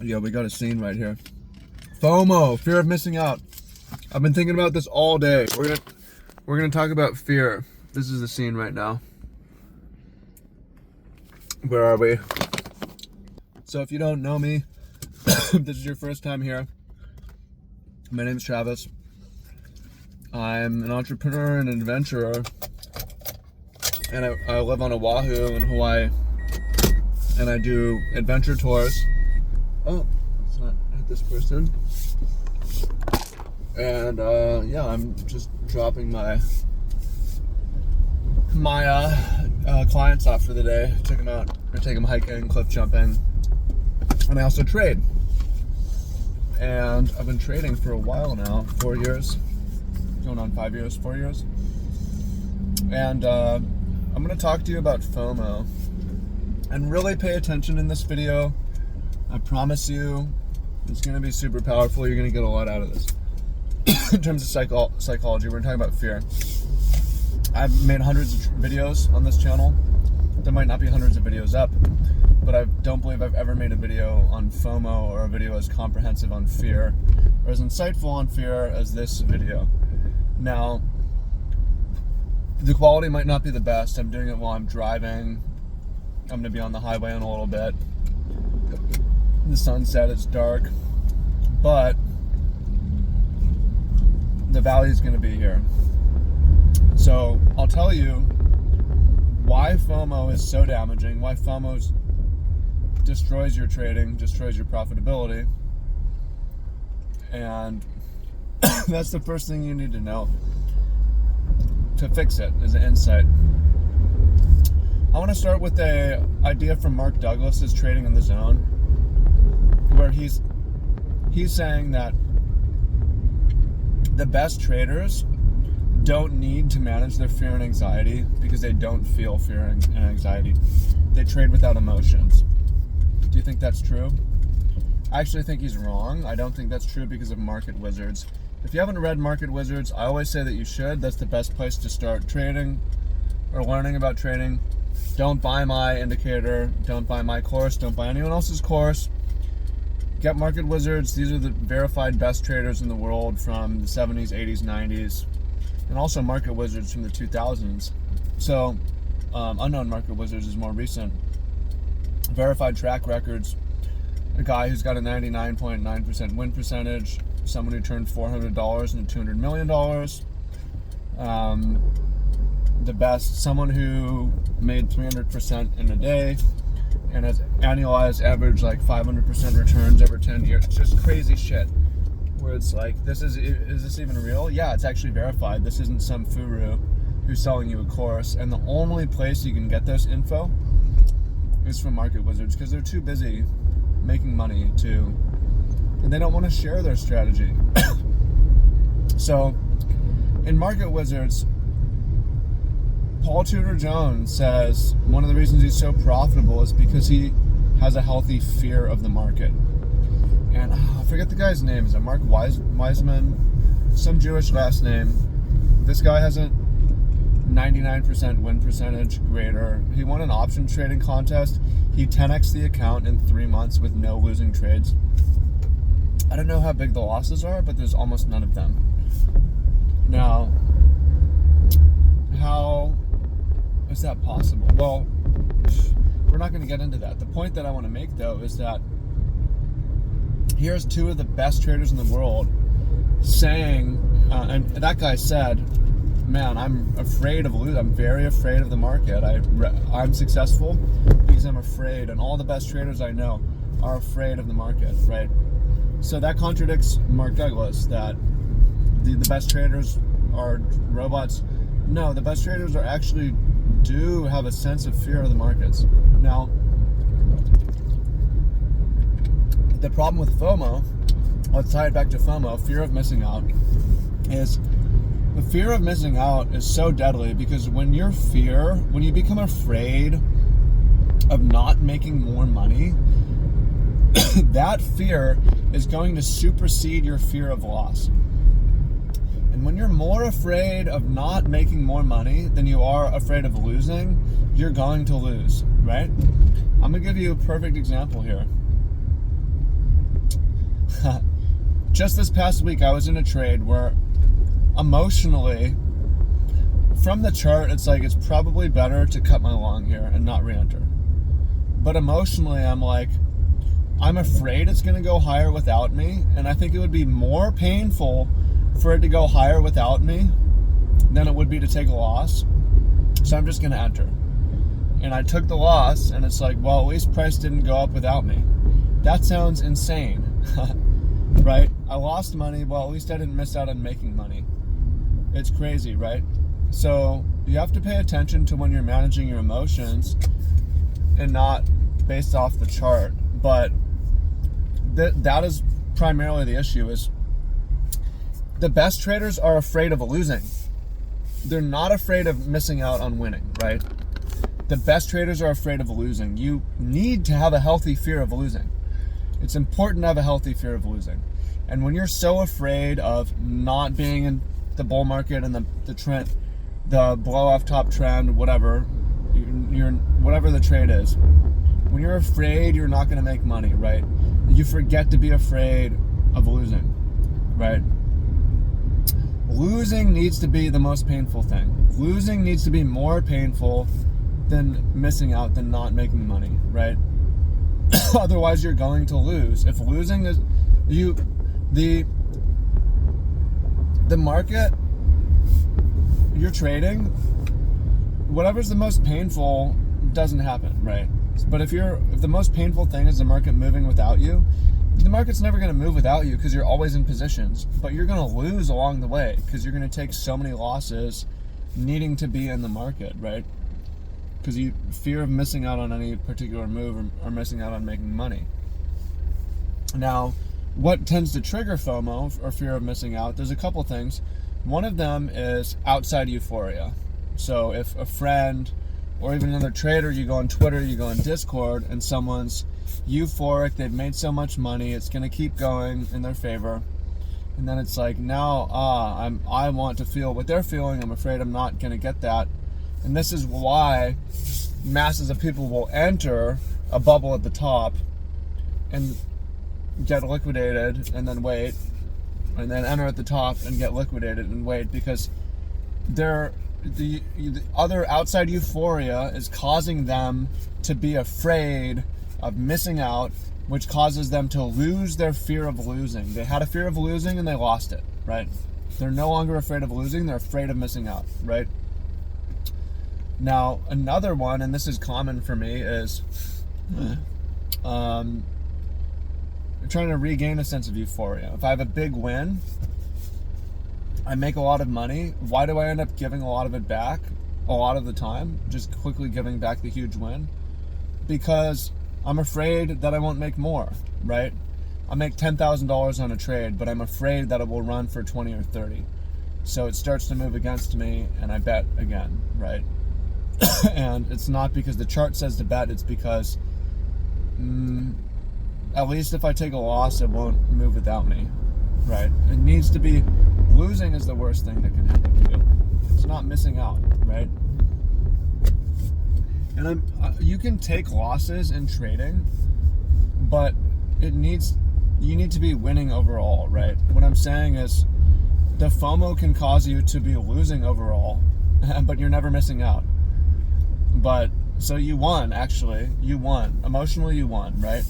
Yeah, we got a scene right here. FOMO, fear of missing out. I've been thinking about this all day. We're gonna talk about fear. This is the scene right now. Where are we? So if you don't know me, if this is your first time here, my name's Travis. I'm an entrepreneur and an adventurer, and I live on Oahu in Hawaii, and I do adventure tours. Oh, let's not hit this person. And yeah, I'm just dropping my clients off for the day. Take them hiking, cliff jumping, and I also trade. And I've been trading for a while now, 4 years, going on 5 years, 4 years. And I'm going to talk to you about FOMO, and really pay attention in this video. I promise you, it's going to be super powerful. You're going to get a lot out of this. In terms of psychology, we're talking about fear. I've made hundreds of videos on this channel. There might not be hundreds of videos up, but I don't believe I've ever made a video on FOMO or a video as comprehensive on fear or as insightful on fear as this video. Now, the quality might not be the best. I'm doing it while I'm driving. I'm going to be on the highway in a little bit. The sun's set, it's dark, but the value is going to be here. So I'll tell you why FOMO is so damaging, why FOMO destroys your trading, destroys your profitability, and that's the first thing you need to know to fix it, is an insight. I want to start with an idea from Mark Douglas's Trading in the Zone, where he's saying that the best traders don't need to manage their fear and anxiety because they don't feel fear and anxiety. They trade without emotions. Do you think that's true? I actually think he's wrong. I don't think that's true because of Market Wizards. If you haven't read Market Wizards, I always say that you should. That's the best place to start trading or learning about trading. Don't buy my indicator. Don't buy my course. Don't buy anyone else's course. Get Market Wizards. These are the verified best traders in the world from the 70s, 80s, 90s, and also Market Wizards from the 2000s. So, Unknown Market Wizards is more recent. Verified track records. A guy who's got a 99.9% win percentage. Someone who turned $400 into $200 million. The best, someone who made 300% in a day and has annualized average like 500% returns over 10 years. It's just crazy shit where it's like, is this even real? Yeah, it's actually verified. This isn't some furu who's selling you a course. And the only place you can get this info is from Market Wizards, because they're too busy making money and they don't want to share their strategy. So in Market Wizards, Paul Tudor Jones says one of the reasons he's so profitable is because he has a healthy fear of the market. And I forget the guy's name. Is it Mark Wiseman? Some Jewish last name. This guy has a 99% win percentage greater. He won an option trading contest. He 10x the account in 3 months with no losing trades. I don't know how big the losses are, but there's almost none of them. Now, how is that possible? Well, we're not going to get into that. The point that I want to make, though, is that here's two of the best traders in the world saying, and that guy said, man, I'm afraid of losing. I'm very afraid of the market. I'm successful because I'm afraid, and all the best traders I know are afraid of the market, right? So that contradicts Mark Douglas, that the best traders are robots. No, the best traders are actually do have a sense of fear of the markets. Now, the problem with FOMO, let's tie it back to FOMO, fear of missing out, is the fear of missing out is so deadly because when you become afraid of not making more money, that fear is going to supersede your fear of loss. And when you're more afraid of not making more money than you are afraid of losing, you're going to lose, right? I'm going to give you a perfect example here. Just this past week, I was in a trade where emotionally, from the chart, it's like it's probably better to cut my long here and not re-enter. But emotionally, I'm like, I'm afraid it's going to go higher without me, and I think it would be more painful for it to go higher without me than it would be to take a loss. So I'm just going to enter. And I took the loss, and it's like, well, at least price didn't go up without me. That sounds insane, right? I lost money, well, at least I didn't miss out on making money. It's crazy, right? So you have to pay attention to when you're managing your emotions and not based off the chart. But that is primarily the issue. Is the best traders are afraid of losing. They're not afraid of missing out on winning, right? The best traders are afraid of losing. You need to have a healthy fear of losing. It's important to have a healthy fear of losing. And when you're so afraid of not being in the bull market and the trend, the blow off top trend, whatever, whatever the trade is, when you're afraid you're not going to make money, right? You forget to be afraid of losing, right? Losing needs to be the most painful thing. Losing needs to be more painful than missing out, than not making money, right? Otherwise, you're going to lose. If losing is the market, you're trading, whatever's the most painful doesn't happen, right? But if the most painful thing is the market moving without you, the market's never going to move without you because you're always in positions. But you're going to lose along the way because you're going to take so many losses needing to be in the market, right? Because you fear of missing out on any particular move or missing out on making money. Now, what tends to trigger FOMO, or fear of missing out? There's a couple things. One of them is outside euphoria. So if a friend or even another trader, you go on Twitter, you go on Discord, and someone's euphoric, they've made so much money, it's going to keep going in their favor. And then it's like, now I want to feel what they're feeling. I'm afraid I'm not going to get that. And this is why masses of people will enter a bubble at the top and get liquidated and then wait, and then enter at the top and get liquidated and wait, because the other outside euphoria is causing them to be afraid of missing out, which causes them to lose their fear of losing. They had a fear of losing and they lost it, right? They're no longer afraid of losing, they're afraid of missing out, right? Now, another one, and this is common for me, is trying to regain a sense of euphoria. If I have a big win, I make a lot of money, why do I end up giving a lot of it back a lot of the time? Just quickly giving back the huge win? Because I'm afraid that I won't make more, right? I make $10,000 on a trade, but I'm afraid that it will run for 20 or 30. So it starts to move against me and I bet again, right? And it's not because the chart says to bet, it's because at least if I take a loss, it won't move without me, right? It needs to be, losing is the worst thing that can happen to you. It's not missing out, right? And you can take losses in trading, but you need to be winning overall, right? What I'm saying is the FOMO can cause you to be losing overall, but you're never missing out. But so you won, actually. You won. Emotionally, you won, right?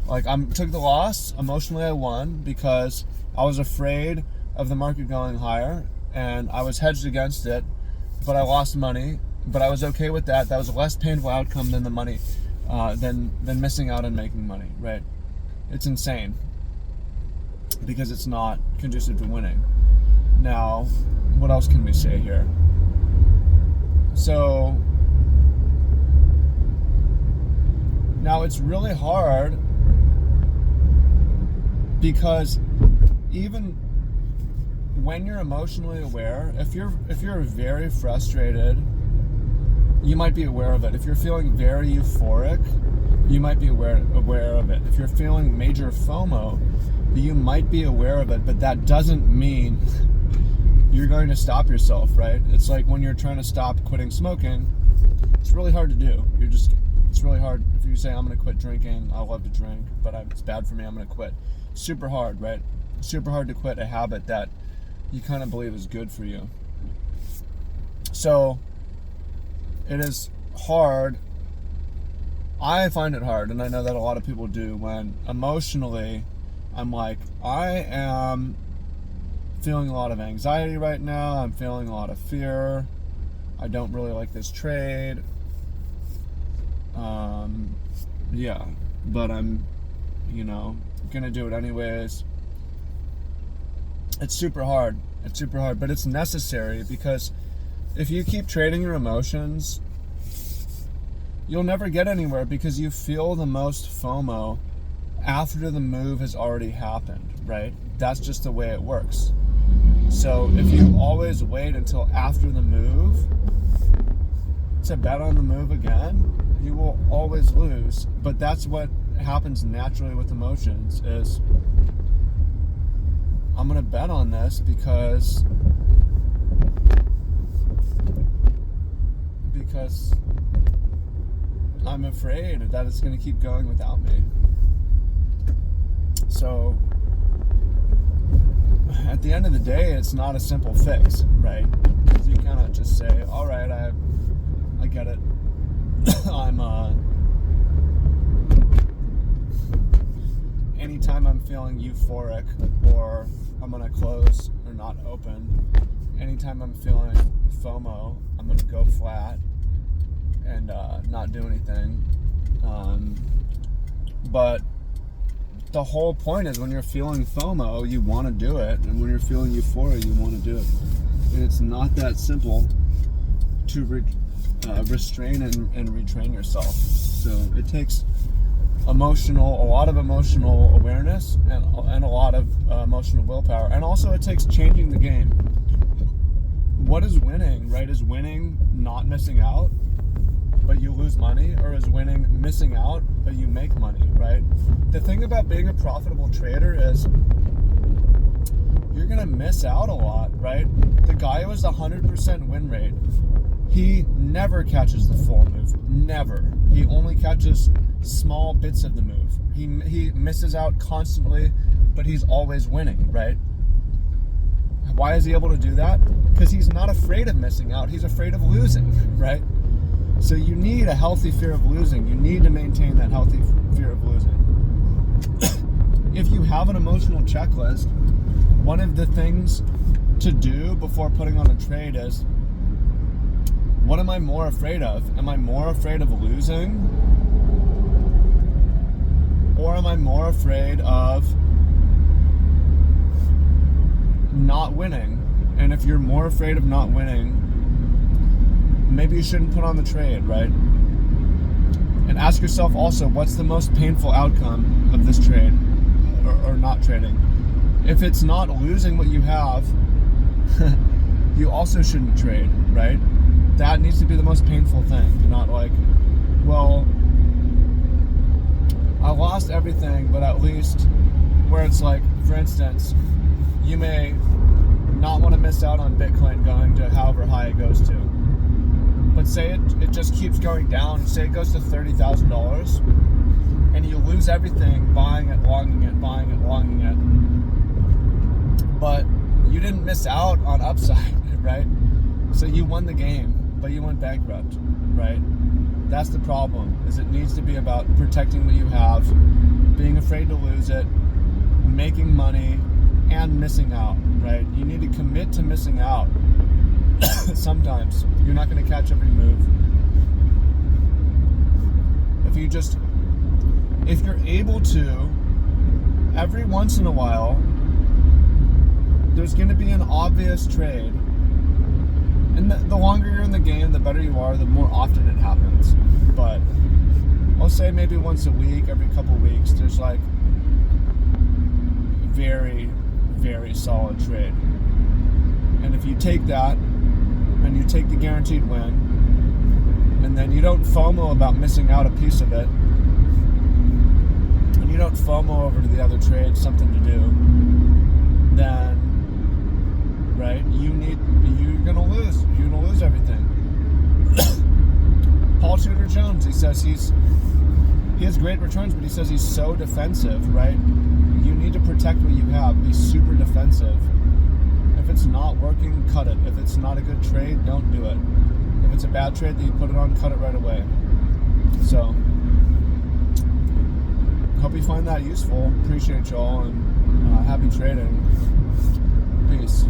Like, I took the loss. Emotionally, I won because I was afraid of the market going higher and I was hedged against it, but I lost money. But I was okay with that. That was a less painful outcome than the money, than missing out on making money, right? It's insane because it's not conducive to winning. Now, what else can we say here? So now it's really hard because even when you're emotionally aware, if you're very frustrated, you might be aware of it. If you're feeling very euphoric, you might be aware of it. If you're feeling major FOMO, you might be aware of it, but that doesn't mean you're going to stop yourself, right? It's like when you're trying to stop quitting smoking, it's really hard to do. It's really hard. If you say, I'm going to quit drinking, I love to drink, but it's bad for me, I'm going to quit. Super hard, right? Super hard to quit a habit that you kind of believe is good for you. So it is hard. I find it hard, and I know that a lot of people do, when emotionally I'm like, I am feeling a lot of anxiety right now. I'm feeling a lot of fear. I don't really like this trade. Yeah, but I'm, gonna do it anyways. It's super hard. But it's necessary, because if you keep trading your emotions, you'll never get anywhere, because you feel the most FOMO after the move has already happened, right? That's just the way it works. So if you always wait until after the move to bet on the move again, you will always lose. But that's what happens naturally with emotions, is I'm going to bet on this because I'm afraid that it's going to keep going without me. So at the end of the day, it's not a simple fix, right? Because you kind of just say, all right, I get it. Anytime I'm feeling euphoric, or I'm going to close or not open, anytime I'm feeling FOMO, I'm going to go flat and not do anything. But the whole point is, when you're feeling FOMO, you want to do it, and when you're feeling euphoria, you want to do it. And it's not that simple to restrain and retrain yourself. So it takes a lot of emotional awareness and a lot of emotional willpower, and also it takes changing the game. What is winning, right? Is winning not missing out, but you lose money, or is winning missing out, but you make money, right? The thing about being a profitable trader is you're gonna miss out a lot, right? The guy who has 100% win rate, he never catches the full move, never. He only catches small bits of the move. He misses out constantly, but he's always winning, right? Why is he able to do that? Because he's not afraid of missing out, he's afraid of losing, right? So you need a healthy fear of losing. You need to maintain that healthy fear of losing. If you have an emotional checklist, one of the things to do before putting on a trade is, what am I more afraid of? Am I more afraid of losing? Or am I more afraid of not winning? And if you're more afraid of not winning, maybe you shouldn't put on the trade, right? And ask yourself also, what's the most painful outcome of this trade, or not trading? If it's not losing what you have, you also shouldn't trade, right? That needs to be the most painful thing. Not like, well, I lost everything, but at least, where it's like, for instance, you may not want to miss out on Bitcoin going to however high it goes to. But say it just keeps going down. Say it goes to $30,000, and you lose everything buying it, longing it. But you didn't miss out on upside, right? So you won the game, but you went bankrupt, right? That's the problem, is it needs to be about protecting what you have, being afraid to lose it, making money, and missing out, right? You need to commit to missing out. Sometimes you're not going to catch every move. If you're able to, every once in a while, there's going to be an obvious trade. And the longer you're in the game, the better you are, the more often it happens. But I'll say maybe once a week, every couple weeks, there's like very, very solid trade. And if you take that, and you take the guaranteed win, and then you don't FOMO about missing out a piece of it, and you don't FOMO over to the other trade, something to do, then right? You're gonna lose. You're gonna lose everything. Paul Tudor Jones, he says he has great returns, but he says he's so defensive, right? You need to protect what you have. Be super defensive. If it's not working, cut it. If it's not a good trade, don't do it. If it's a bad trade that you put it on, cut it right away. So, hope you find that useful. Appreciate y'all, and happy trading. Peace.